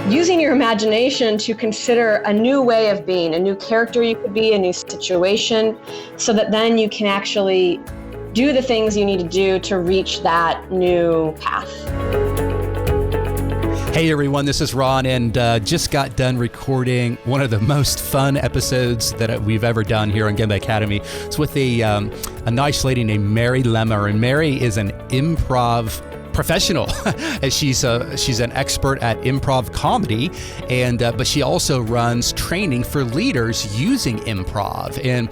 using your imagination to consider a new way of being, a new character you could be, a new situation, so that then you can actually do the things you need to do to reach that new path. Hey everyone, this is Ron, and just got done recording one of the most fun episodes that we've ever done here on Gemba Academy. It's with a nice lady named Mary Lemmer, and Mary is an improv professional. She's an expert at improv comedy, and but she also runs training for leaders using improv. And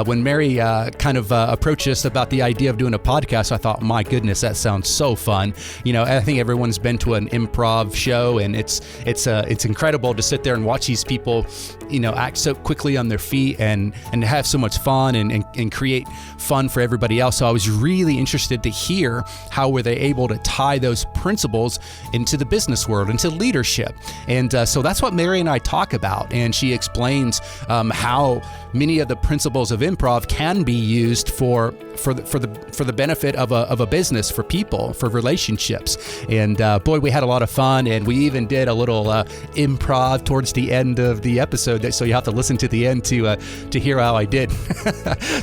when Mary approached us about the idea of doing a podcast, I thought, my goodness, that sounds so fun. You know, I think everyone's been to an improv show, and it's incredible to sit there and watch these people, you know, act so quickly on their feet and have so much fun and create fun for everybody else. So I was really interested to hear how were they able to tie those principles into the business world, into leadership. And so that's what Mary and I talk about. And she explains how many of the principles of improv can be used for the benefit of a business, for people, for relationships. And boy, we had a lot of fun, and we even did a little improv towards the end of the episode. So you have to listen to the end to hear how I did.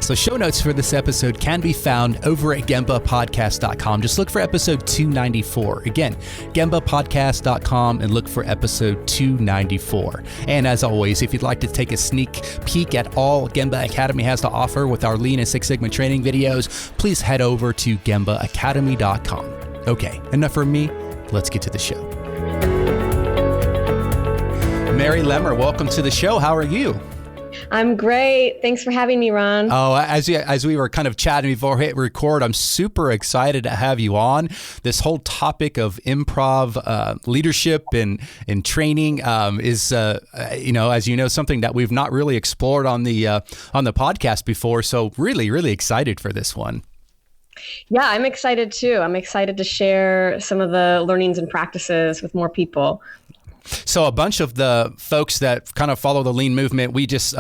So show notes for this episode can be found over at gembapodcast.com. Just look for episode 294. Again, gembapodcast.com and look for episode 294. And as always, if you'd like to take a sneak peek at all Gemba Academy has to offer with our Lean and Six Sigma training videos, please head over to gembaacademy.com. Okay, enough from me. Let's get to the show. Mary Lemmer, welcome to the show. How are you? I'm great. Thanks for having me, Ron. Oh, as we were kind of chatting before we hit record, I'm super excited to have you on. This whole topic of improv leadership and training is, as you know, something that we've not really explored on the podcast before. So really, really excited for this one. Yeah, I'm excited too. I'm excited to share some of the learnings and practices with more people. So a bunch of the folks that kind of follow the lean movement,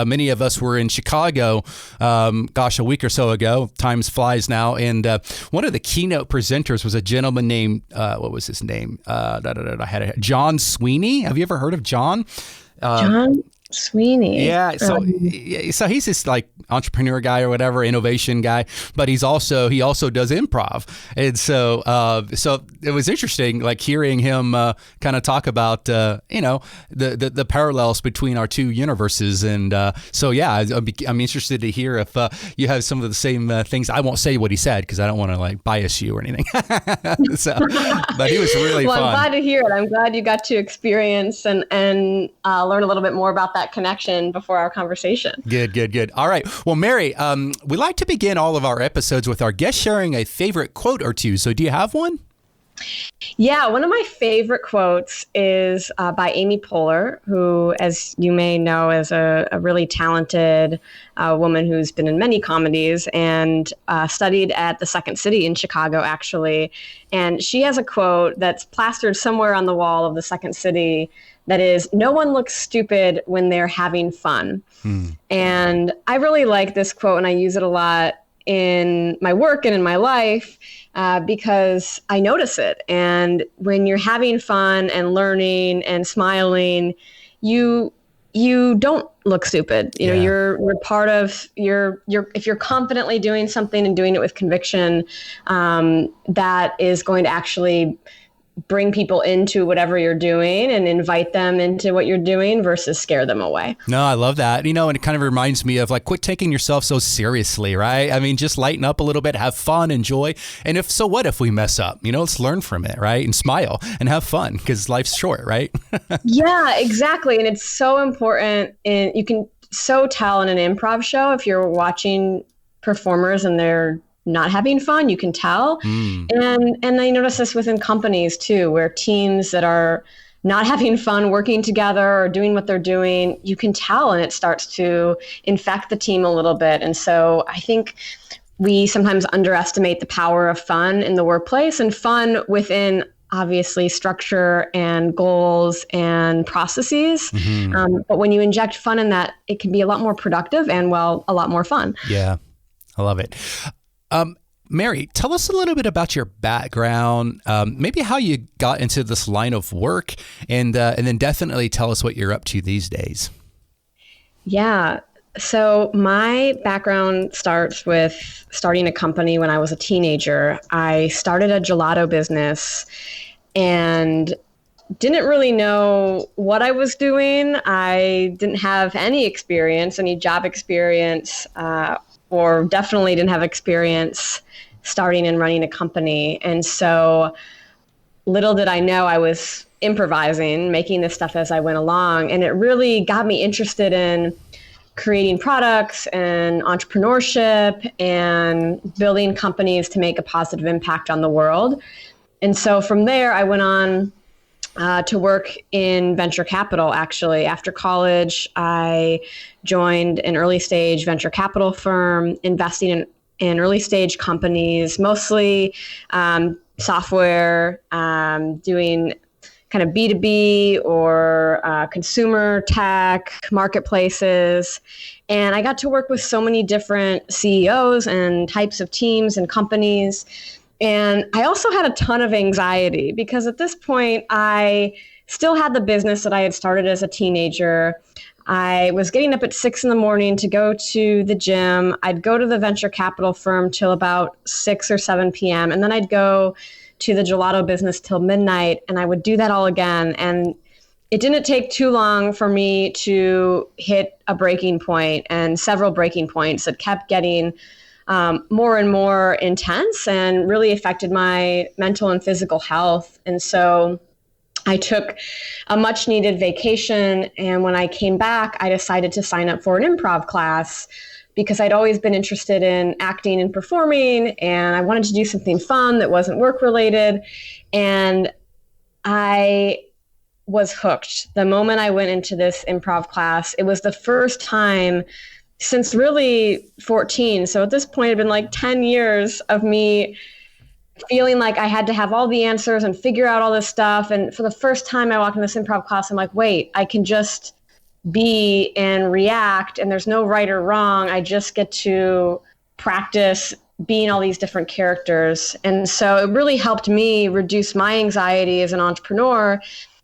many of us were in Chicago, a week or so ago. Time flies now. And one of the keynote presenters was a gentleman named, what was his name? John Sweeney. Have you ever heard of John? John Sweeney. Yeah. So he's this like entrepreneur guy or whatever, innovation guy, but he also does improv. And so it was interesting, like hearing him kind of talk about, the parallels between our two universes. And I'm interested to hear if you have some of the same things. I won't say what he said because I don't want to like bias you or anything. But he was really fun. I'm glad to hear it. I'm glad you got to experience and learn a little bit more about that connection before our conversation. Good. All right. Well, Mary, we like to begin all of our episodes with our guest sharing a favorite quote or two. So do you have one? Yeah, one of my favorite quotes is by Amy Poehler, who, as you may know, is a really talented woman who's been in many comedies and studied at the Second City in Chicago, actually. And she has a quote that's plastered somewhere on the wall of the Second City that is, "No one looks stupid when they're having fun." And I really like this quote, and I use it a lot in my work and in my life because I notice it. And when you're having fun and learning and smiling, you don't look stupid. You know, you're part of if you're confidently doing something and doing it with conviction, that is going to actually bring people into whatever you're doing and invite them into what you're doing versus scare them away. No, I love that. You know, and it kind of reminds me of like, quit taking yourself so seriously, right? I mean, just lighten up a little bit, have fun, enjoy. And what if we mess up? You know, let's learn from it, right? And smile and have fun because life's short, right? Yeah, exactly. And it's so important. And you can so tell in an improv show if you're watching performers and they're not having fun, you can tell. And I notice this within companies too, where teams that are not having fun working together or doing what they're doing, you can tell, and it starts to infect the team a little bit. And so I think we sometimes underestimate the power of fun in the workplace, and fun within obviously structure and goals and processes. But when you inject fun in that, it can be a lot more productive and, well, a lot more fun. Yeah, I love it. Mary, tell us a little bit about your background, maybe how you got into this line of work, and then definitely tell us what you're up to these days. Yeah. So my background starts with starting a company when I was a teenager. I started a gelato business and didn't really know what I was doing. I didn't have any experience, any job experience, or definitely didn't have experience starting and running a company. And so little did I know I was improvising, making this stuff as I went along. And it really got me interested in creating products and entrepreneurship and building companies to make a positive impact on the world. And so from there, I went on to work in venture capital, actually. After college, I joined an early stage venture capital firm, investing in early stage companies, mostly software, doing kind of B2B or consumer tech marketplaces. And I got to work with so many different CEOs and types of teams and companies. And I also had a ton of anxiety because at this point, I still had the business that I had started as a teenager. I was getting up at 6 a.m. to go to the gym. I'd go to the venture capital firm till about 6 or 7 p.m. And then I'd go to the gelato business till midnight, and I would do that all again. And it didn't take too long for me to hit a breaking point, and several breaking points that kept getting more and more intense and really affected my mental and physical health. And so I took a much needed vacation. And when I came back, I decided to sign up for an improv class because I'd always been interested in acting and performing, and I wanted to do something fun that wasn't work related. And I was hooked. The moment I went into this improv class, it was the first time since really 14. So at this point, it had been like 10 years of me feeling like I had to have all the answers and figure out all this stuff. And for the first time I walked in this improv class, I'm like, wait, I can just be and react, and there's no right or wrong. I just get to practice being all these different characters. And so it really helped me reduce my anxiety as an entrepreneur.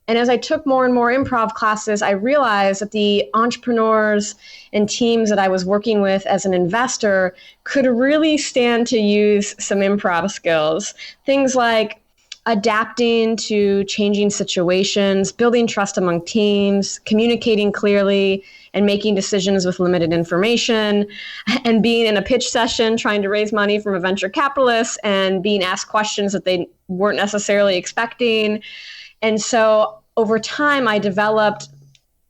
And as I took more and more improv classes, I realized that the entrepreneurs and teams that I was working with as an investor could really stand to use some improv skills. Things like adapting to changing situations, building trust among teams, communicating clearly, and making decisions with limited information, and being in a pitch session trying to raise money from a venture capitalist and being asked questions that they weren't necessarily expecting. And so over time, I developed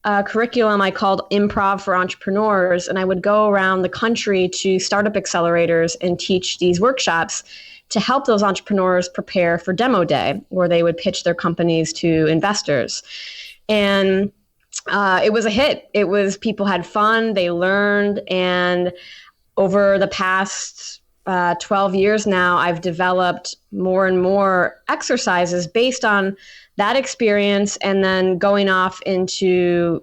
a curriculum I called Improv for Entrepreneurs, and I would go around the country to startup accelerators and teach these workshops to help those entrepreneurs prepare for demo day, where they would pitch their companies to investors. And it was a hit. It was, people had fun, they learned, and over the past 12 years now, I've developed more and more exercises based on that experience, and then going off into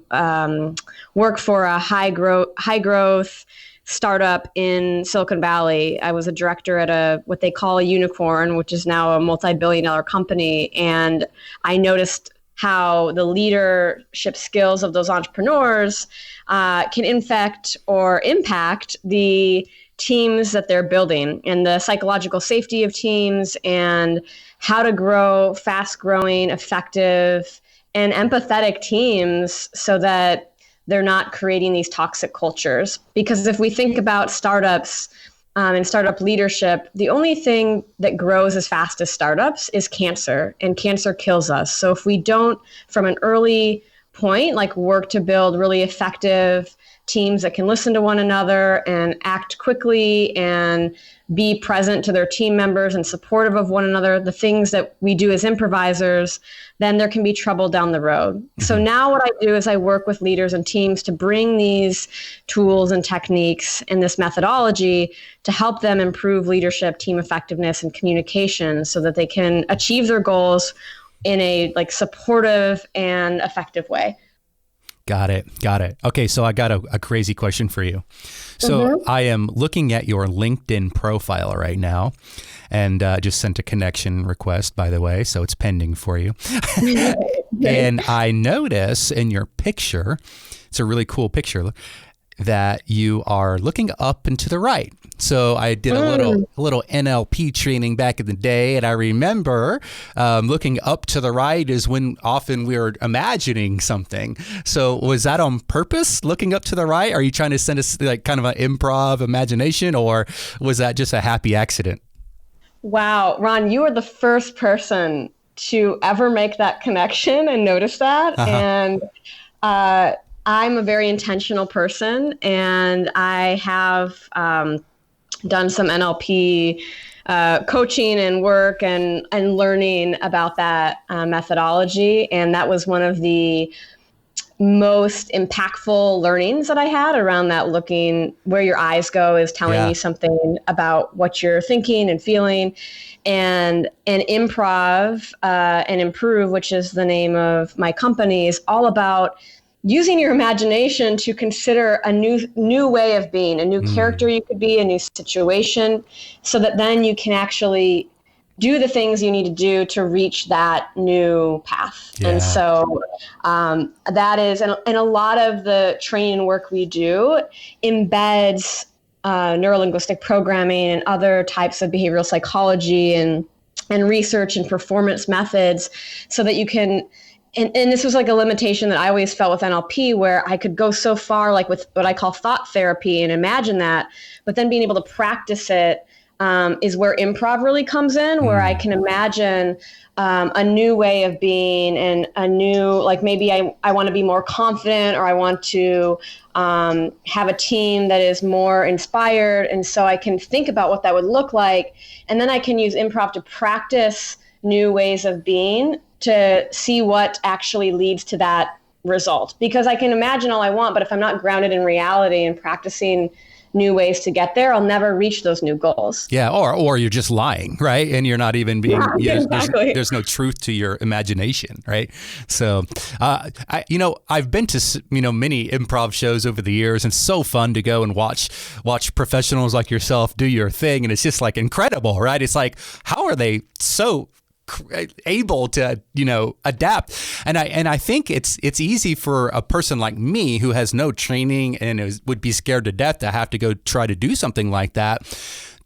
work for a high growth startup in Silicon Valley. I was a director at what they call a unicorn, which is now a multi-billion-dollar company. And I noticed how the leadership skills of those entrepreneurs can infect or impact the teams that they're building, and the psychological safety of teams, and how to grow fast-growing, effective, and empathetic teams so that they're not creating these toxic cultures. Because if we think about startups and startup leadership, the only thing that grows as fast as startups is cancer, and cancer kills us. So if we don't, from an early point, like work to build really effective teams that can listen to one another and act quickly and be present to their team members and supportive of one another, the things that we do as improvisers, then there can be trouble down the road. Mm-hmm. So now what I do is I work with leaders and teams to bring these tools and techniques and this methodology to help them improve leadership, team effectiveness, and communication so that they can achieve their goals in a supportive and effective way. Got it. Okay, so I got a crazy question for you. So I am looking at your LinkedIn profile right now, and just sent a connection request, by the way, so it's pending for you. And I notice in your picture, it's a really cool picture, that you are looking up and to the right. So I did a little NLP training back in the day, and I remember looking up to the right is when often we are imagining something. So was that on purpose, looking up to the right? Are you trying to send us like kind of an improv imagination, or was that just a happy accident? Wow, Ron, you are the first person to ever make that connection and notice that. And I'm a very intentional person, and I have done some NLP coaching and work and learning about that methodology. And that was one of the most impactful learnings that I had around that. Looking where your eyes go is telling you something about what you're thinking and feeling. And Improv and Improve, which is the name of my company, is all about using your imagination to consider a new way of being, a new character you could be, a new situation, so that then you can actually do the things you need to do to reach that new path. And so that is, and a lot of the training work we do embeds neurolinguistic programming and other types of behavioral psychology and research and performance methods, so that you can. And this was like a limitation that I always felt with NLP, where I could go so far, like with what I call thought therapy, and imagine that, but then being able to practice it is where improv really comes in, where I can imagine a new way of being, and a new, like maybe I want to be more confident, or I want to have a team that is more inspired. And so I can think about what that would look like. And then I can use improv to practice new ways of being, to see what actually leads to that result. Because I can imagine all I want, but if I'm not grounded in reality and practicing new ways to get there, I'll never reach those new goals. Yeah, or you're just lying, right? And you're not even being, exactly. there's no truth to your imagination, right? So, I've been to, many improv shows over the years, and it's so fun to go and watch professionals like yourself do your thing. And it's just like incredible, right? It's like, how are they so able to adapt? And I think it's easy for a person like me who has no training and would be scared to death to have to go try to do something like that,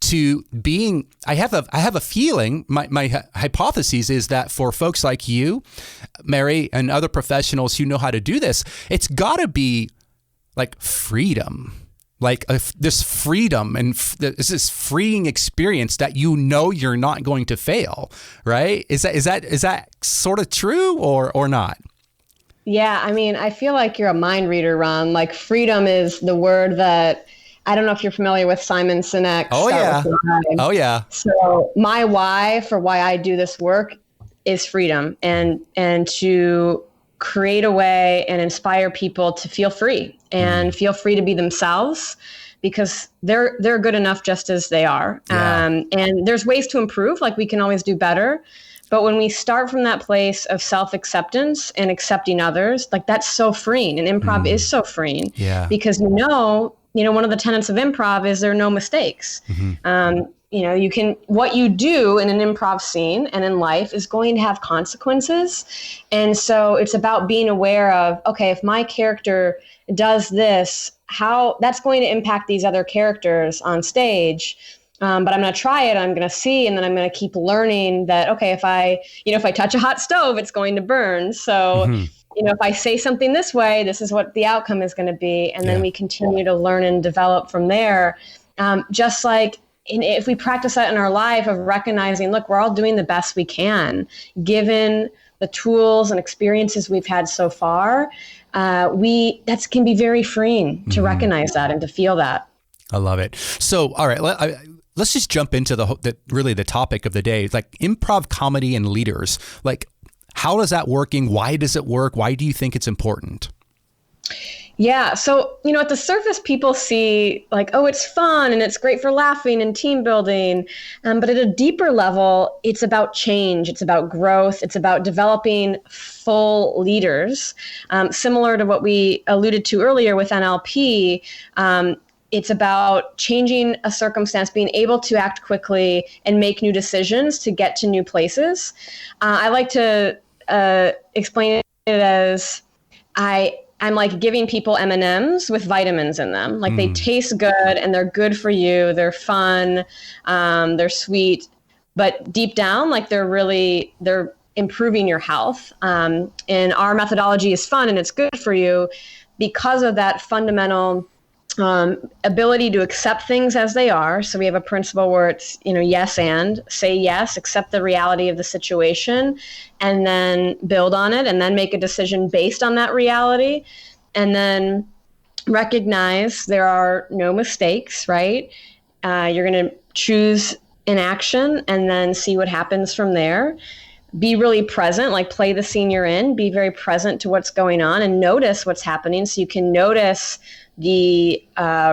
to being, I have a feeling, my hypothesis is that for folks like you, Mary, and other professionals who know how to do this, it's got to be like freedom. Like this freedom and this freeing experience that you're not going to fail, right? Is that sort of true or not? Yeah, I mean, I feel like you're a mind reader, Ron. Like freedom is the word that, I don't know if you're familiar with Simon Sinek's. Oh yeah. Oh yeah. So my why for why I do this work is freedom, and to create a way and inspire people to feel free and feel free to be themselves, because they're good enough just as they are. And there's ways to improve, like we can always do better. But when we start from that place of self-acceptance and accepting others, like that's so freeing. And improv is so freeing, because one of the tenets of improv is there are no mistakes. You can, what you do in an improv scene and in life is going to have consequences. And so it's about being aware of, okay, if my character does this, how that's going to impact these other characters on stage. But I'm going to try it, I'm going to see, and then I'm going to keep learning that, okay, if I touch a hot stove, it's going to burn. So, if I say something this way, this is what the outcome is going to be. And then we continue to learn and develop from there. Just like, if we practice that in our life of recognizing, look, we're all doing the best we can, given the tools and experiences we've had so far, that can be very freeing to recognize that and to feel that. I love it. So, all right, let's just jump into the topic of the day. It's like improv comedy and leaders. Like, how is that working? Why does it work? Why do you think it's important? Yeah. So, at the surface, people see like, oh, it's fun and it's great for laughing and team building. But at a deeper level, it's about change. It's about growth. It's about developing full leaders. Similar to what we alluded to earlier with NLP, it's about changing a circumstance, being able to act quickly and make new decisions to get to new places. I like to explain it as I'm like giving people M&Ms with vitamins in them. Like they taste good and they're good for you. They're fun. They're sweet, but deep down, like they're improving your health. And our methodology is fun and it's good for you because of that fundamental ability to accept things as they are. So we have a principle where it's, yes and say yes, accept the reality of the situation, and then build on it, and then make a decision based on that reality, and then recognize there are no mistakes, right? You're going to choose an action and then see what happens from there. Be really present, like play the scene you're in, be very present to what's going on and notice what's happening so you can notice the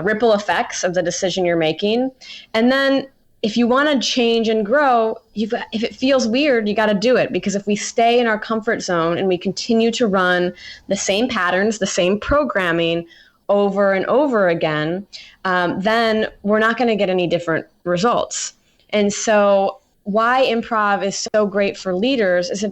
ripple effects of the decision you're making. And then if you want to change and grow, if it feels weird, you got to do it. Because if we stay in our comfort zone and we continue to run the same patterns, the same programming over and over again, then we're not going to get any different results. And so why improv is so great for leaders is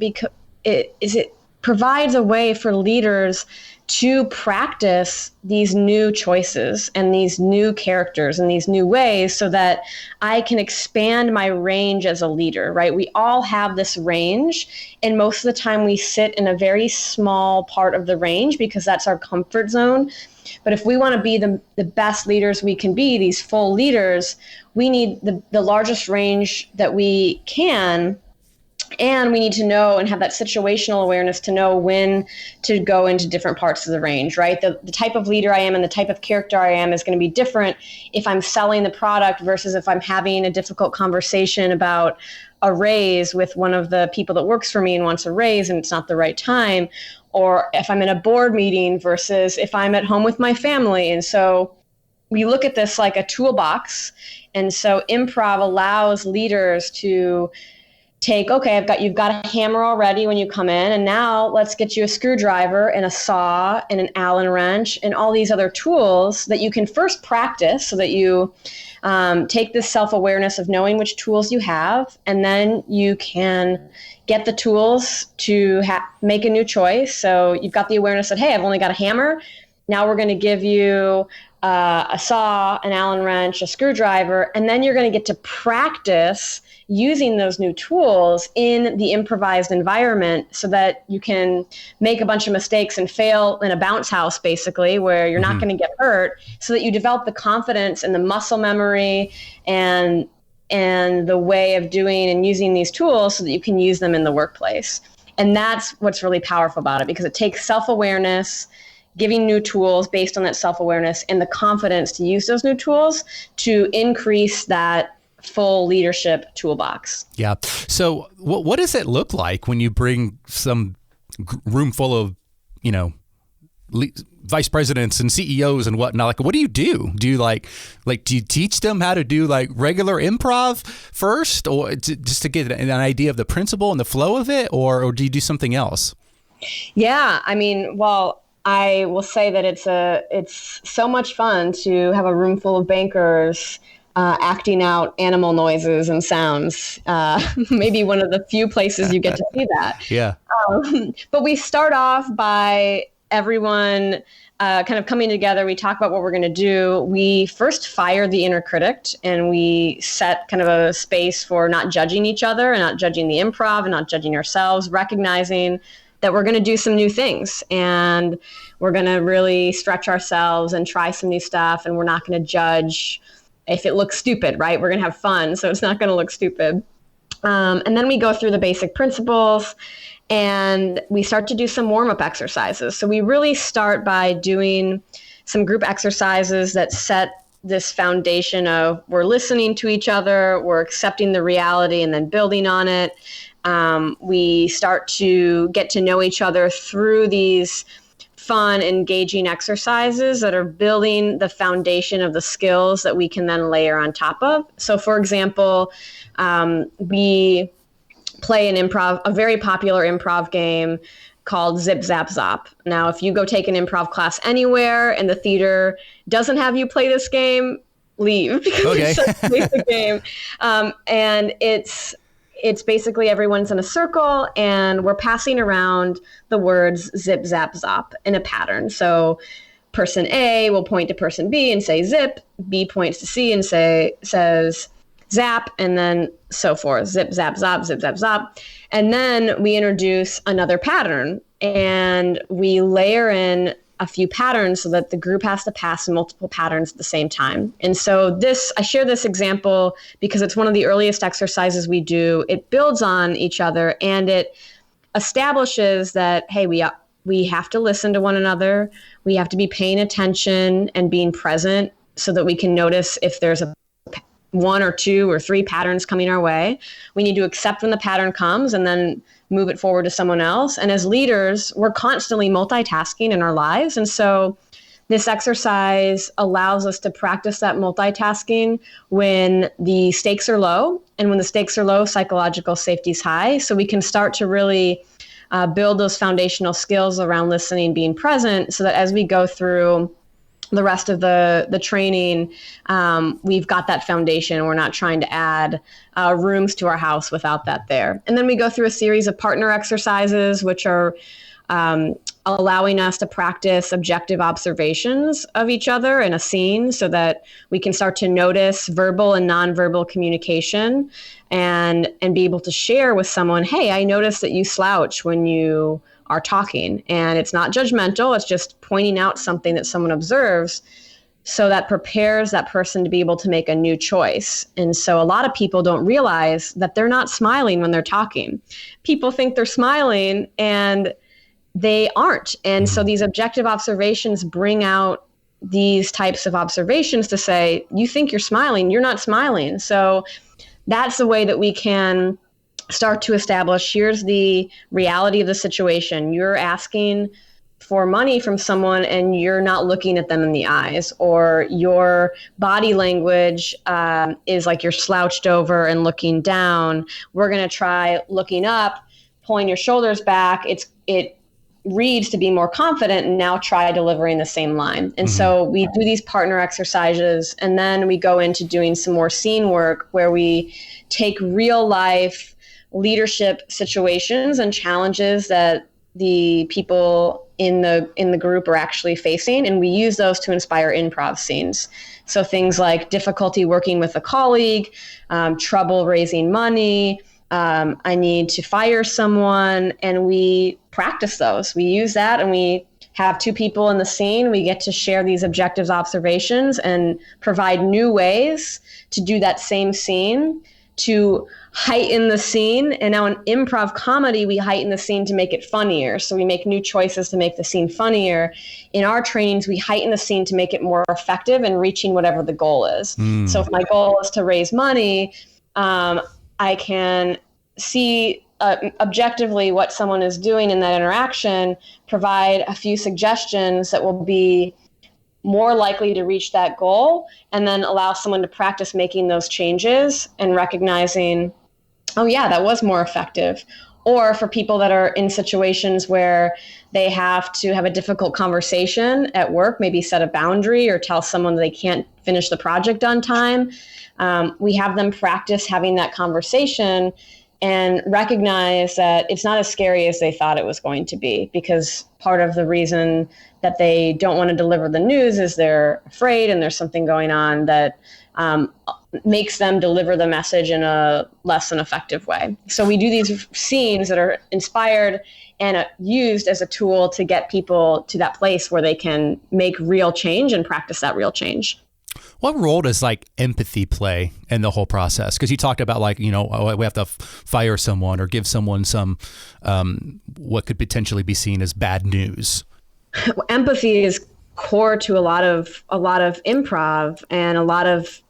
it provides a way for leaders to practice these new choices and these new characters and these new ways so that I can expand my range as a leader, right? We all have this range, and most of the time we sit in a very small part of the range because that's our comfort zone. But if we want to be the best leaders we can be, these full leaders, we need the largest range that we can. And we need to know and have that situational awareness to know when to go into different parts of the range, right? The type of leader I am and the type of character I am is going to be different if I'm selling the product versus if I'm having a difficult conversation about a raise with one of the people that works for me and wants a raise and it's not the right time, or if I'm in a board meeting versus if I'm at home with my family. And so we look at this like a toolbox. And so improv allows leaders to you've got a hammer already when you come in, and now let's get you a screwdriver and a saw and an Allen wrench and all these other tools that you can first practice so that you take this self-awareness of knowing which tools you have, and then you can get the tools to make a new choice. So you've got the awareness that, hey, I've only got a hammer. Now we're going to give you a saw, an Allen wrench, a screwdriver, and then you're going to get to practice using those new tools in the improvised environment so that you can make a bunch of mistakes and fail in a bounce house, basically, where you're not going to get hurt, so that you develop the confidence and the muscle memory and the way of doing and using these tools so that you can use them in the workplace. And that's what's really powerful about it, because it takes self-awareness, giving new tools based on that self-awareness, and the confidence to use those new tools to increase that full leadership toolbox. Yeah. So what does it look like when you bring some room full of, vice presidents and CEOs and whatnot? Like, what do you do? Do you do you teach them how to do like regular improv first, or just to get an idea of the principle and the flow of it, or do you do something else? Yeah. I mean, I will say that it's so much fun to have a room full of bankers acting out animal noises and sounds. Maybe one of the few places you get to see that. Yeah. But we start off by everyone kind of coming together. We talk about what we're going to do. We first fire the inner critic, and we set kind of a space for not judging each other and not judging the improv and not judging ourselves, recognizing that we're going to do some new things and we're going to really stretch ourselves and try some new stuff, and we're not going to judge if it looks stupid, right? We're going to have fun, so it's not going to look stupid. And then we go through the basic principles, and we start to do some warm-up exercises. So we really start by doing some group exercises that set this foundation of we're listening to each other, we're accepting the reality, and then building on it. We start to get to know each other through these fun, engaging exercises that are building the foundation of the skills that we can then layer on top of. So, for example, we play a very popular improv game called Zip, Zap, Zop. Now, if you go take an improv class anywhere and the theater doesn't have you play this game, leave, because it's such a basic game. And it's basically everyone's in a circle and we're passing around the words zip, zap, zop in a pattern. So person A will point to person B and say zip, B points to C and says zap, and then so forth. Zip, zap, zop, zip, zap, zop. And then we introduce another pattern and we layer in a few patterns so that the group has to pass multiple patterns at the same time. And so I share this example because it's one of the earliest exercises we do. It builds on each other and it establishes that, hey, we have to listen to one another. We have to be paying attention and being present so that we can notice if there's one or two or three patterns coming our way. We need to accept when the pattern comes and then move it forward to someone else. And as leaders, we're constantly multitasking in our lives. And so this exercise allows us to practice that multitasking when the stakes are low. And when the stakes are low, psychological safety is high. So we can start to really build those foundational skills around listening, being present, so that as we go through the rest of the training, we've got that foundation. We're not trying to add rooms to our house without that there. And then we go through a series of partner exercises, which are allowing us to practice objective observations of each other in a scene so that we can start to notice verbal and nonverbal communication and be able to share with someone, hey, I noticed that you slouch when you are talking. And it's not judgmental. It's just pointing out something that someone observes. So that prepares that person to be able to make a new choice. And so a lot of people don't realize that they're not smiling when they're talking. People think they're smiling and they aren't. And so these objective observations bring out these types of observations to say, you think you're smiling, you're not smiling. So that's the way that we can start to establish, here's the reality of the situation. You're asking for money from someone and you're not looking at them in the eyes, or your body language is like you're slouched over and looking down. We're going to try looking up, pulling your shoulders back. It reads to be more confident, and now try delivering the same line. And so we do these partner exercises, and then we go into doing some more scene work where we take real life leadership situations and challenges that the people in the group are actually facing, and we use those to inspire improv scenes. So things like difficulty working with a colleague, trouble raising money, I need to fire someone, and we practice those. We use that, and we have two people in the scene. We get to share these objectives, observations, and provide new ways to do that same scene to heighten the scene. And now in improv comedy, we heighten the scene to make it funnier. So we make new choices to make the scene funnier. In our trainings, we heighten the scene to make it more effective in reaching whatever the goal is. So if my goal is to raise money, I can see objectively what someone is doing in that interaction, provide a few suggestions that will be more likely to reach that goal, and then allow someone to practice making those changes and recognizing, oh yeah, that was more effective. Or for people that are in situations where they have to have a difficult conversation at work, maybe set a boundary or tell someone they can't finish the project on time, we have them practice having that conversation and recognize that it's not as scary as they thought it was going to be, because part of the reason that they don't want to deliver the news is they're afraid and there's something going on that makes them deliver the message in a less than effective way. So we do these scenes that are inspired and used as a tool to get people to that place where they can make real change and practice that real change. What role does like empathy play in the whole process? Because you talked about like, we have to fire someone or give someone some what could potentially be seen as bad news. Empathy is core to a lot of improv, and a lot of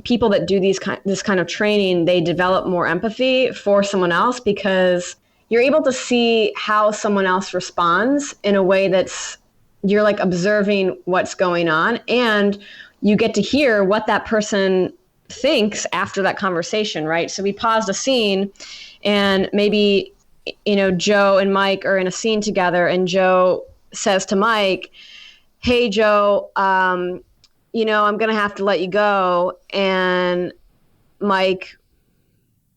people that do this kind of training, they develop more empathy for someone else because you're able to see how someone else responds in a way that's you're like observing what's going on, and you get to hear what that person thinks after that conversation, right? So we paused a scene, and maybe, Joe and Mike are in a scene together, and Joe says to Mike, "Hey, Joe, I'm going to have to let you go." And Mike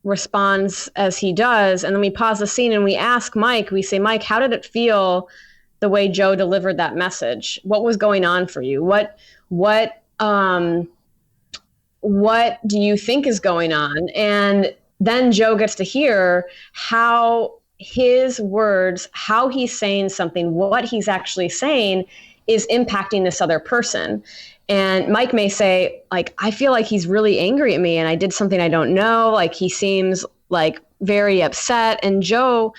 responds as he does. And then we pause the scene and we ask Mike, we say, "Mike, how did it feel the way Joe delivered that message? What was going on for you? What do you think is going on?" And then Joe gets to hear how his words, how he's saying something, what he's actually saying is impacting this other person. And Mike may say, like, "I feel like he's really angry at me and I did something I don't know. Like, he seems like very upset." And Joe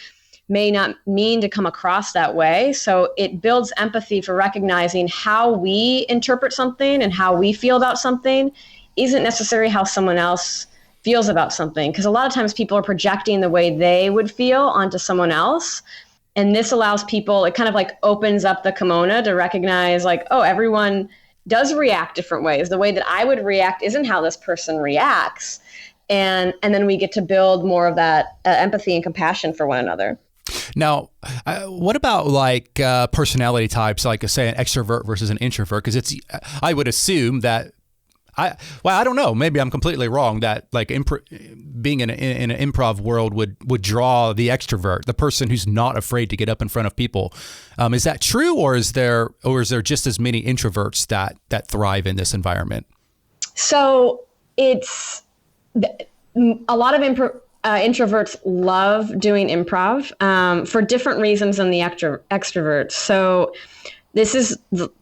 may not mean to come across that way. So it builds empathy for recognizing how we interpret something and how we feel about something isn't necessarily how someone else feels about something. Because a lot of times people are projecting the way they would feel onto someone else. And this allows people, it kind of like opens up the kimono to recognize, like, oh, everyone does react different ways. The way that I would react isn't how this person reacts. And then we get to build more of that empathy and compassion for one another. Now, what about like personality types, like say an extrovert versus an introvert? Because I would assume that I don't know. Maybe I'm completely wrong. That like being in an improv world would draw the extrovert, the person who's not afraid to get up in front of people. Is that true, or is there just as many introverts that thrive in this environment? So it's a lot of introverts love doing improv for different reasons than the extroverts. So this is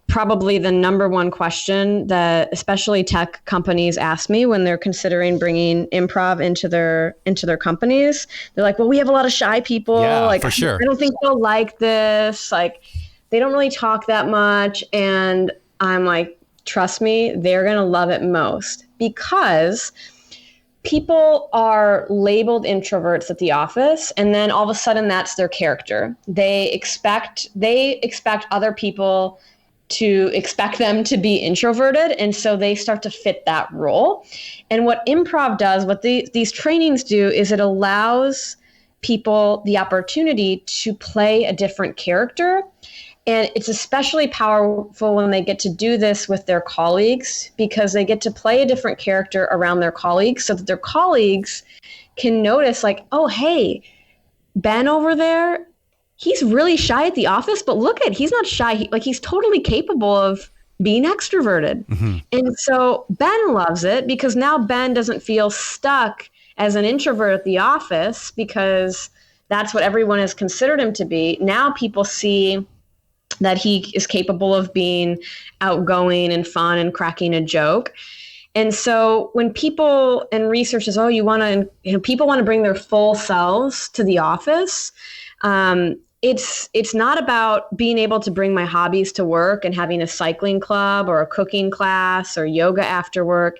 probably the number one question that especially tech companies ask me when they're considering bringing improv into their companies. They're like, "Well, we have a lot of shy people. Yeah, like, for sure. I don't think they'll like this. Like, they don't really talk that much." And I'm like, trust me, they're going to love it most, because people are labeled introverts at the office, and then all of a sudden that's their character. They expect other people to expect them to be introverted, and so they start to fit that role. And what improv does, what these trainings do, is it allows people the opportunity to play a different character. And it's especially powerful when they get to do this with their colleagues, because they get to play a different character around their colleagues so that their colleagues can notice, like, "Oh, hey, Ben over there, he's really shy at the office, but he's not shy. He's totally capable of being extroverted." Mm-hmm. And so Ben loves it, because now Ben doesn't feel stuck as an introvert at the office, because that's what everyone has considered him to be. Now people see that he is capable of being outgoing and fun and cracking a joke. And so when people and research is, people want to bring their full selves to the office. It's not about being able to bring my hobbies to work and having a cycling club or a cooking class or yoga after work.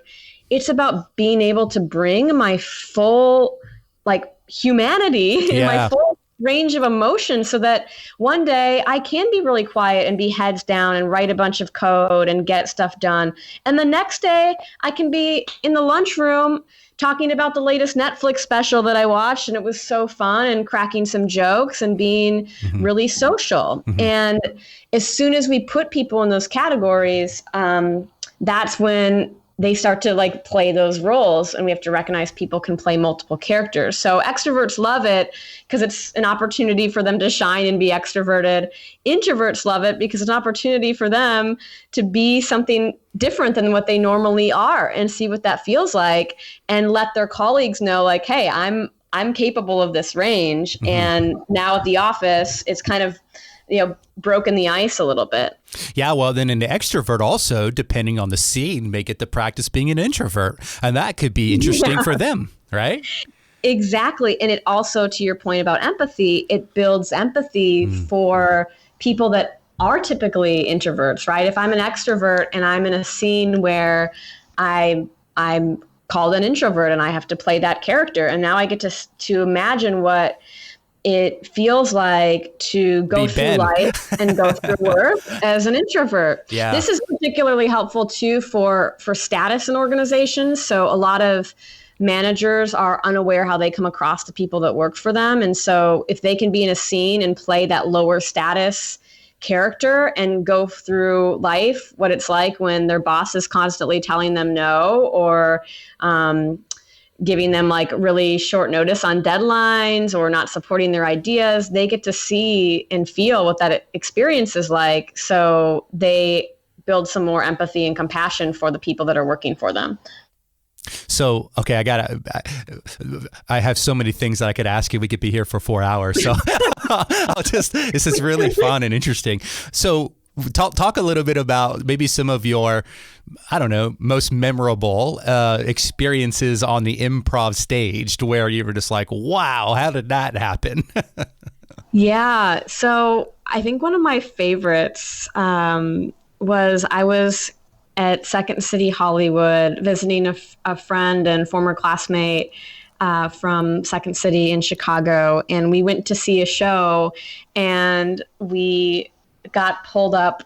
It's about being able to bring my full, humanity and my full range of emotion, so that one day I can be really quiet and be heads down and write a bunch of code and get stuff done. And the next day I can be in the lunchroom talking about the latest Netflix special that I watched, and it was so fun, and cracking some jokes and being really social. Mm-hmm. And as soon as we put people in those categories, that's when they start to play those roles, and we have to recognize people can play multiple characters. So extroverts love it because it's an opportunity for them to shine and be extroverted. Introverts love it because it's an opportunity for them to be something different than what they normally are and see what that feels like, and let their colleagues know, hey, I'm capable of this range. Mm-hmm. And now at the office, it's kind of broken the ice a little bit. Yeah, well, then an extrovert also, depending on the scene, may get to practice being an introvert. And that could be interesting for them, right? Exactly. And it also, to your point about empathy, it builds empathy for people that are typically introverts, right? If I'm an extrovert and I'm in a scene where I'm called an introvert and I have to play that character, and now I get to imagine what it feels like to go through life and go through work as an introvert. Yeah. This is particularly helpful too for status in organizations. So a lot of managers are unaware how they come across the people that work for them. And so if they can be in a scene and play that lower status character and go through life, what it's like when their boss is constantly telling them no, or giving them like really short notice on deadlines, or not supporting their ideas, they get to see and feel what that experience is like. So they build some more empathy and compassion for the people that are working for them. So, okay, I have so many things that I could ask you. We could be here for 4 hours. So this is really fun and interesting. So talk a little bit about maybe some of your, I don't know, most memorable experiences on the improv stage, to where you were just like, wow, how did that happen? Yeah. So I think one of my favorites was I was at Second City Hollywood visiting a friend and former classmate from Second City in Chicago. And we went to see a show, and we got pulled up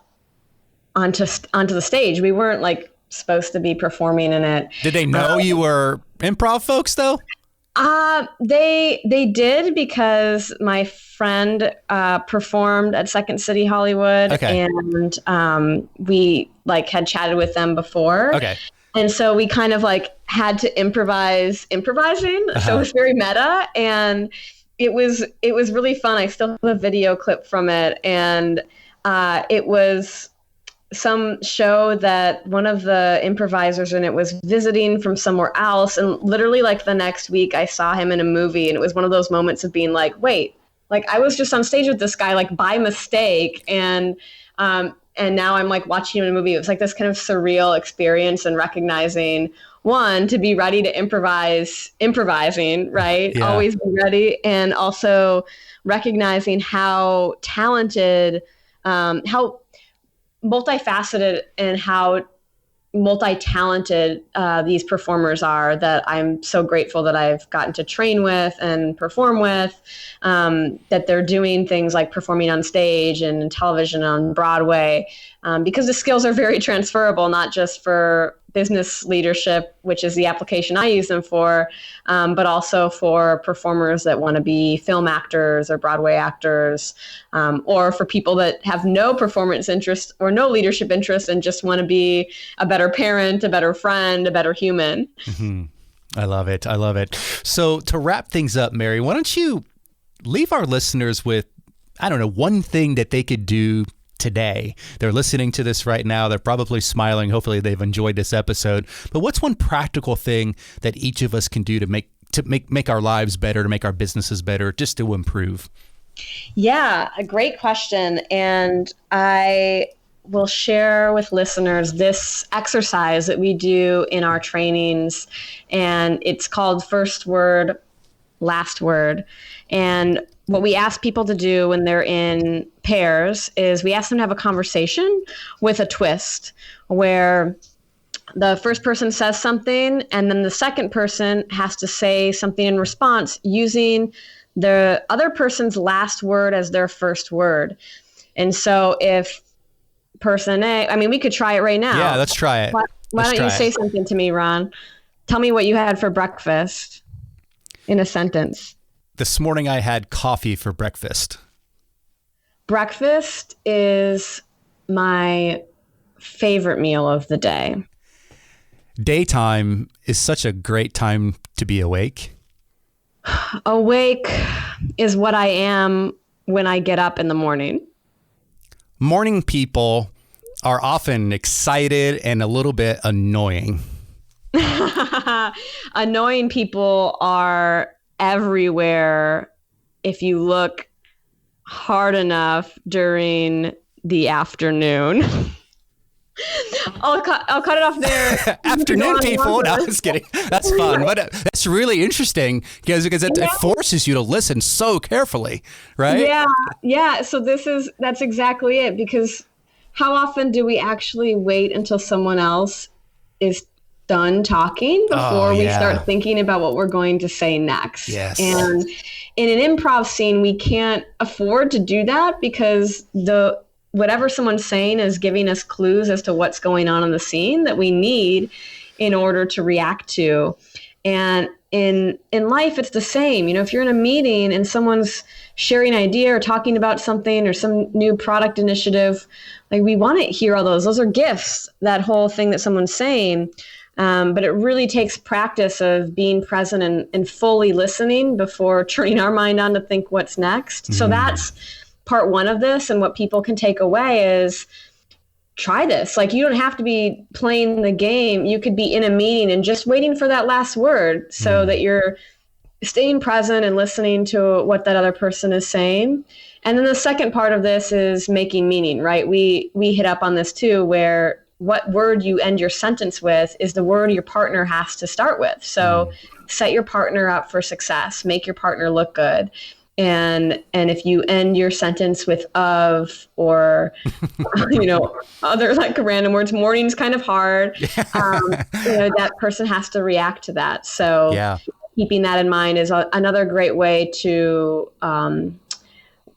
onto the stage. We weren't like supposed to be performing in it. Did they know you were improv folks though? They did, because my friend performed at Second City Hollywood, okay. And we like had chatted with them before. Okay. And so we kind of like had to improvising. Uh-huh. So it was very meta, and it was really fun. I still have a video clip from it, and it was some show that one of the improvisers in it was visiting from somewhere else. And literally like the next week I saw him in a movie, and it was one of those moments of being like, wait, like I was just on stage with this guy, like by mistake. And now I'm like watching him in a movie. It was like this kind of surreal experience, and recognizing, one, to be ready to improvising, right? Yeah. Always be ready. And also recognizing how talented, how multifaceted and how multi-talented these performers are, that I'm so grateful that I've gotten to train with and perform with, that they're doing things like performing on stage and in television, on Broadway, because the skills are very transferable, not just for business leadership, which is the application I use them for, but also for performers that want to be film actors or Broadway actors, or for people that have no performance interest or no leadership interest and just want to be a better parent, a better friend, a better human. Mm-hmm. I love it. I love it. So to wrap things up, Mary, why don't you leave our listeners with, I don't know, one thing that they could do today. They're listening to this right now. They're probably smiling. Hopefully they've enjoyed this episode. But what's one practical thing that each of us can do to make our lives better, to make our businesses better, just to improve? Yeah, a great question. And I will share with listeners this exercise that we do in our trainings. And it's called First Word, Last Word. And what we ask people to do when they're in pairs is we ask them to have a conversation with a twist, where the first person says something and then the second person has to say something in response using the other person's last word as their first word. And so if person A, I mean, we could try it right now. Yeah, let's try it. Why don't you say something to me, Ron? Tell me what you had for breakfast in a sentence. This morning I had coffee for breakfast. Breakfast is my favorite meal of the day. Daytime is such a great time to be awake. Awake is what I am when I get up in the morning. Morning people are often excited and a little bit annoying. Annoying people are everywhere if you look hard enough during the afternoon. I'll cut it off there. Afternoon people. No, I'm just kidding. That's fun. But that's really interesting because it forces you to listen so carefully, right? Yeah. So that's exactly it. Because how often do we actually wait until someone else is done talking before we yeah. start thinking about what we're going to say next. Yes. And in an improv scene, we can't afford to do that because whatever someone's saying is giving us clues as to what's going on in the scene that we need in order to react to. And in life, it's the same. You know, if you're in a meeting and someone's sharing an idea or talking about something or some new product initiative, like we want to hear all those. Those are gifts, that whole thing that someone's saying. But it really takes practice of being present and fully listening before turning our mind on to think what's next. So that's part one of this. And what people can take away is try this. Like, you don't have to be playing the game. You could be in a meeting and just waiting for that last word so that you're staying present and listening to what that other person is saying. And then the second part of this is making meaning, right? We hit up on this too, where what word you end your sentence with is the word your partner has to start with. So set your partner up for success, make your partner look good. And if you end your sentence with of or, other like random words, morning's kind of hard, that person has to react to that. So keeping that in mind is another great way to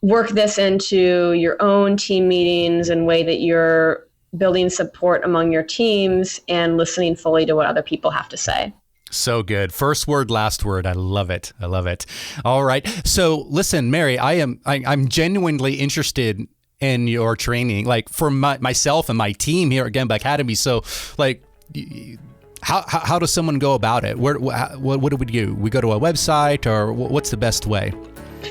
work this into your own team meetings and way that you're building support among your teams and listening fully to what other people have to say. So good. First word, last word. I love it. I love it. All right. So listen, Mary, I'm genuinely interested in your training, like for myself and my team here at Gemba Academy. So like, how does someone go about it? What do we do? We go to a website, or what's the best way?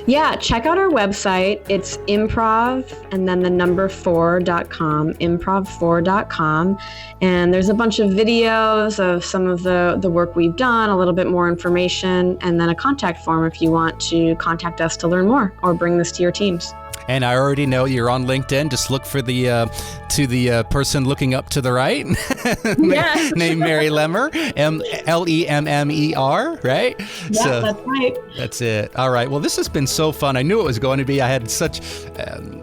Yeah, check out our website. It's improv and then the number 4.com, improv4.com. And there's a bunch of videos of some of the work we've done, a little bit more information, and then a contact form if you want to contact us to learn more or bring this to your teams. And I already know you're on LinkedIn. Just look for the person looking up to the right, named Mary Lemmer, Lemmer, right? Yeah, so, that's right. That's it. All right. Well, this has been so fun. I knew it was going to be. I had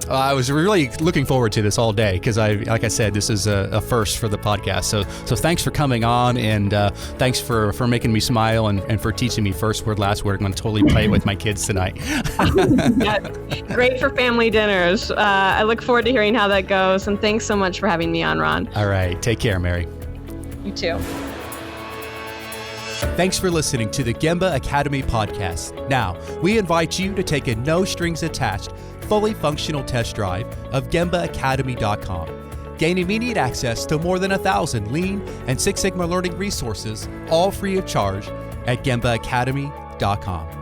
I was really looking forward to this all day because like I said, this is a first for the podcast. So thanks for coming on, and thanks for making me smile and for teaching me first word, last word. I'm going to totally play it with my kids tonight. Great for family dinners. I look forward to hearing how that goes. And thanks so much for having me on, Ron. All right. Take care, Mary. You too. Thanks for listening to the Gemba Academy podcast. Now, we invite you to take a no-strings-attached, fully functional test drive of GembaAcademy.com. Gain immediate access to more than 1,000 Lean and Six Sigma learning resources, all free of charge at GembaAcademy.com.